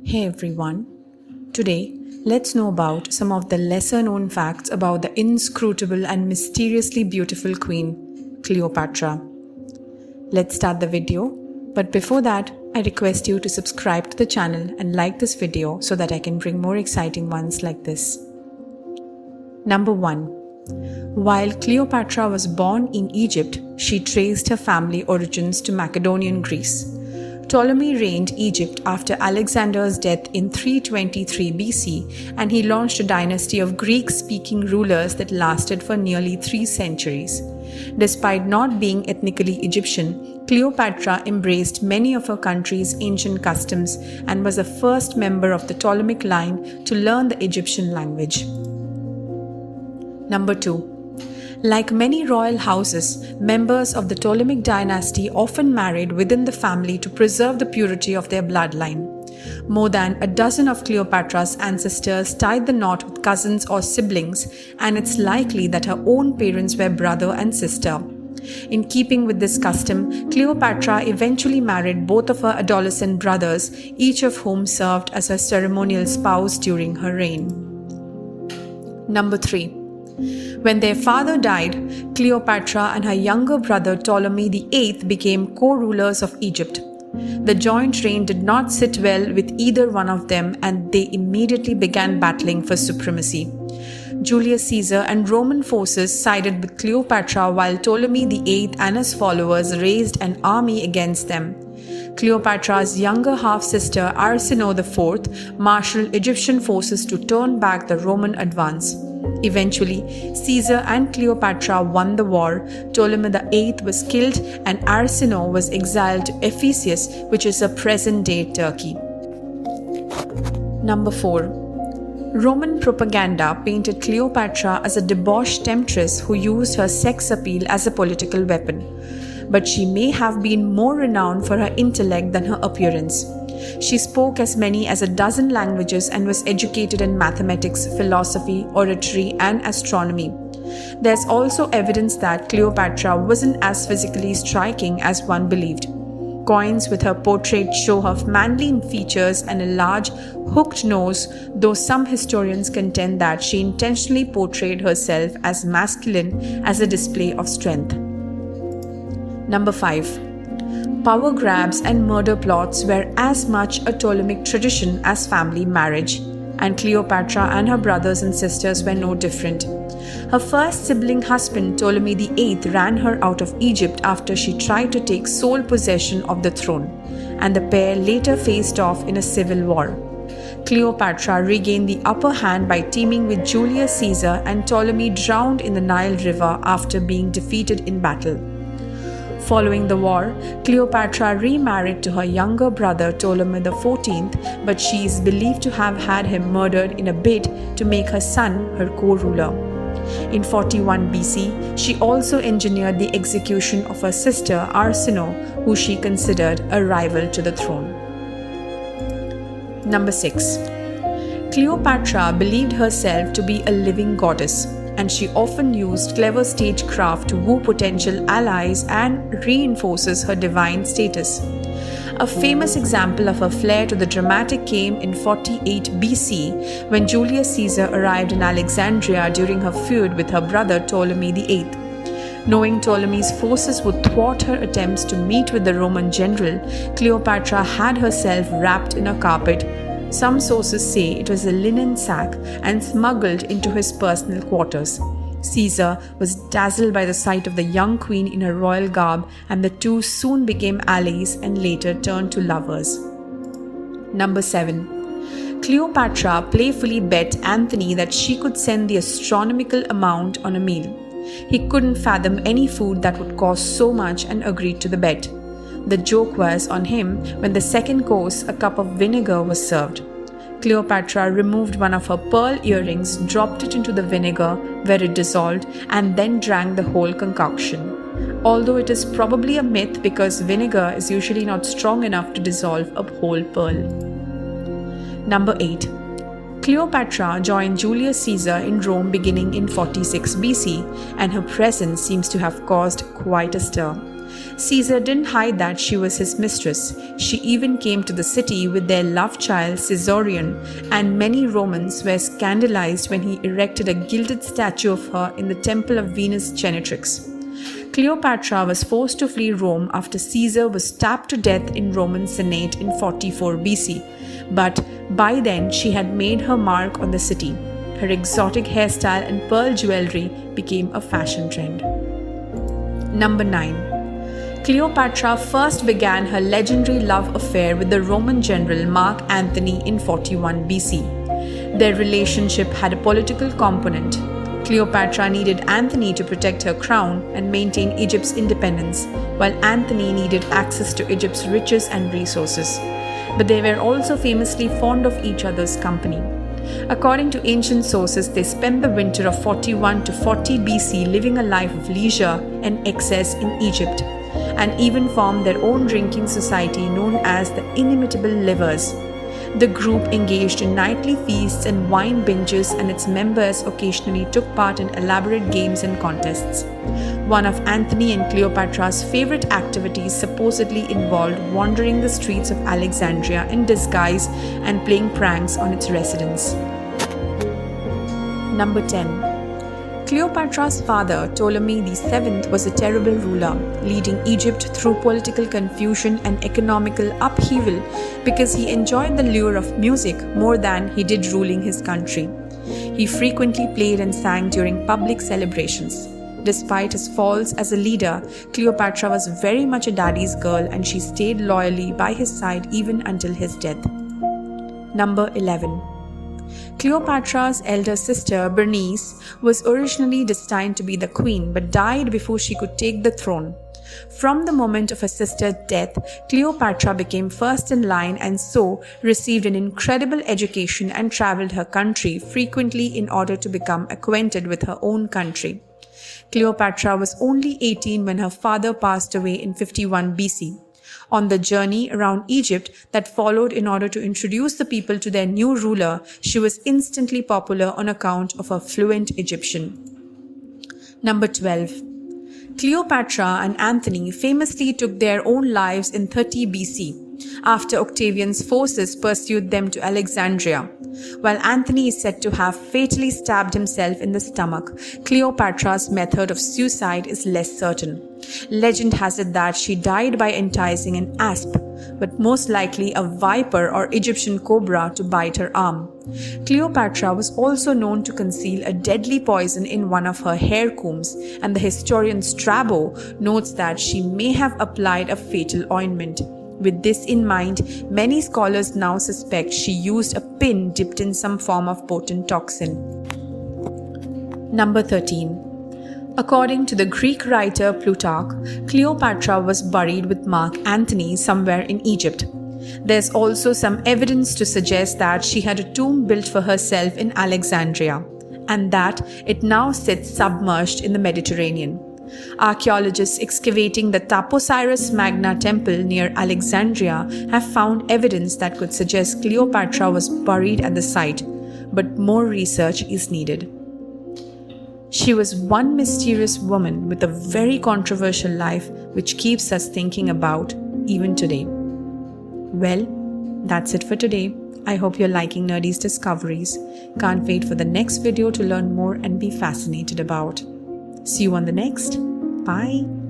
Hey everyone, today let's know about some of the lesser known facts about the inscrutable and mysteriously beautiful queen, Cleopatra. Let's start the video, but before that, I request you to subscribe to the channel and like this video so that I can bring more exciting ones like this. Number 1. While Cleopatra was born in Egypt, she traced her family origins to Macedonian Greece. Ptolemy reigned Egypt after Alexander's death in 323 BC, and he launched a dynasty of Greek-speaking rulers that lasted for nearly 3 centuries. Despite not being ethnically Egyptian, Cleopatra embraced many of her country's ancient customs and was the first member of the Ptolemaic line to learn the Egyptian language. Number 2. Like many royal houses, members of the Ptolemaic dynasty often married within the family to preserve the purity of their bloodline. More than a dozen of Cleopatra's ancestors tied the knot with cousins or siblings, and it's likely that her own parents were brother and sister. In keeping with this custom, Cleopatra eventually married both of her adolescent brothers, each of whom served as her ceremonial spouse during her reign. Number 3. When their father died, Cleopatra and her younger brother Ptolemy VIII became co-rulers of Egypt. The joint reign did not sit well with either one of them, and they immediately began battling for supremacy. Julius Caesar and Roman forces sided with Cleopatra while Ptolemy VIII and his followers raised an army against them. Cleopatra's younger half-sister Arsinoe IV marshaled Egyptian forces to turn back the Roman advance. Eventually, Caesar and Cleopatra won the war. Ptolemy VIII was killed and Arsinoe was exiled to Ephesus, which is a present-day Turkey. Number 4. Roman propaganda painted Cleopatra as a debauched temptress who used her sex appeal as a political weapon. But she may have been more renowned for her intellect than her appearance. She spoke as many as a dozen languages and was educated in mathematics, philosophy, oratory, and astronomy. There's also evidence that Cleopatra wasn't as physically striking as one believed. Coins with her portrait show her manly features and a large, hooked nose, though some historians contend that she intentionally portrayed herself as masculine as a display of strength. Number 5. Power grabs and murder plots were as much a Ptolemaic tradition as family marriage, and Cleopatra and her brothers and sisters were no different. Her first sibling husband, Ptolemy VIII, ran her out of Egypt after she tried to take sole possession of the throne, and the pair later faced off in a civil war. Cleopatra regained the upper hand by teaming with Julius Caesar, and Ptolemy drowned in the Nile River after being defeated in battle. Following the war, Cleopatra remarried to her younger brother Ptolemy XIV, but she is believed to have had him murdered in a bid to make her son her co-ruler. In 41 BC, she also engineered the execution of her sister Arsinoe, who she considered a rival to the throne. Number 6. Cleopatra believed herself to be a living goddess, and she often used clever stagecraft to woo potential allies and reinforces her divine status. A famous example of her flair to the dramatic came in 48 BC when Julius Caesar arrived in Alexandria during her feud with her brother Ptolemy VIII. Knowing Ptolemy's forces would thwart her attempts to meet with the Roman general, Cleopatra had herself wrapped in a carpet. Some sources say it was a linen sack and smuggled into his personal quarters. Caesar was dazzled by the sight of the young queen in her royal garb, and the two soon became allies and later turned to lovers. Number 7. Cleopatra playfully bet Anthony that she could send the astronomical amount on a meal. He couldn't fathom any food that would cost so much and agreed to the bet. The joke was on him when the second course, a cup of vinegar, was served. Cleopatra removed one of her pearl earrings, dropped it into the vinegar where it dissolved, and then drank the whole concoction. Although it is probably a myth because vinegar is usually not strong enough to dissolve a whole pearl. Number 8. Cleopatra joined Julius Caesar in Rome beginning in 46 BC, and her presence seems to have caused quite a stir. Caesar didn't hide that she was his mistress. She even came to the city with their love child Caesarion, and many Romans were scandalized when he erected a gilded statue of her in the temple of Venus Genetrix. Cleopatra was forced to flee Rome after Caesar was stabbed to death in Roman Senate in 44 BC, but by then she had made her mark on the city. Her exotic hairstyle and pearl jewelry became a fashion trend. Number 9. Cleopatra first began her legendary love affair with the Roman general Mark Antony in 41 BC. Their relationship had a political component. Cleopatra needed Antony to protect her crown and maintain Egypt's independence, while Antony needed access to Egypt's riches and resources. But they were also famously fond of each other's company. According to ancient sources, they spent the winter of 41 to 40 BC living a life of leisure and excess in Egypt, and even formed their own drinking society known as the Inimitable Livers. The group engaged in nightly feasts and wine binges, and its members occasionally took part in elaborate games and contests. One of Antony and Cleopatra's favorite activities supposedly involved wandering the streets of Alexandria in disguise and playing pranks on its residents. Number 10. Cleopatra's father, Ptolemy VII, was a terrible ruler, leading Egypt through political confusion and economical upheaval because he enjoyed the lure of music more than he did ruling his country. He frequently played and sang during public celebrations. Despite his faults as a leader, Cleopatra was very much a daddy's girl, and she stayed loyally by his side even until his death. Number 11. Cleopatra's elder sister, Bernice, was originally destined to be the queen but died before she could take the throne. From the moment of her sister's death, Cleopatra became first in line and so received an incredible education and traveled her country frequently in order to become acquainted with her own country. Cleopatra was only 18 when her father passed away in 51 BC. On the journey around Egypt that followed in order to introduce the people to their new ruler, she was instantly popular on account of her fluent Egyptian. Number 12. Cleopatra and Anthony famously took their own lives in 30 BC after Octavian's forces pursued them to Alexandria. While Anthony is said to have fatally stabbed himself in the stomach, Cleopatra's method of suicide is less certain. Legend has it that she died by enticing an asp, but most likely a viper or Egyptian cobra, to bite her arm. Cleopatra was also known to conceal a deadly poison in one of her hair combs, and the historian Strabo notes that she may have applied a fatal ointment. With this in mind, many scholars now suspect she used a pin dipped in some form of potent toxin. Number 13. According to the Greek writer Plutarch, Cleopatra was buried with Mark Antony somewhere in Egypt. There's also some evidence to suggest that she had a tomb built for herself in Alexandria, and that it now sits submerged in the Mediterranean. Archaeologists excavating the Taposiris Magna temple near Alexandria have found evidence that could suggest Cleopatra was buried at the site, but more research is needed. She was one mysterious woman with a very controversial life which keeps us thinking about even today. Well, that's it for today. I hope you're liking Nerdies discoveries. Can't wait for the next video to learn more and be fascinated about. See you on the next. Bye.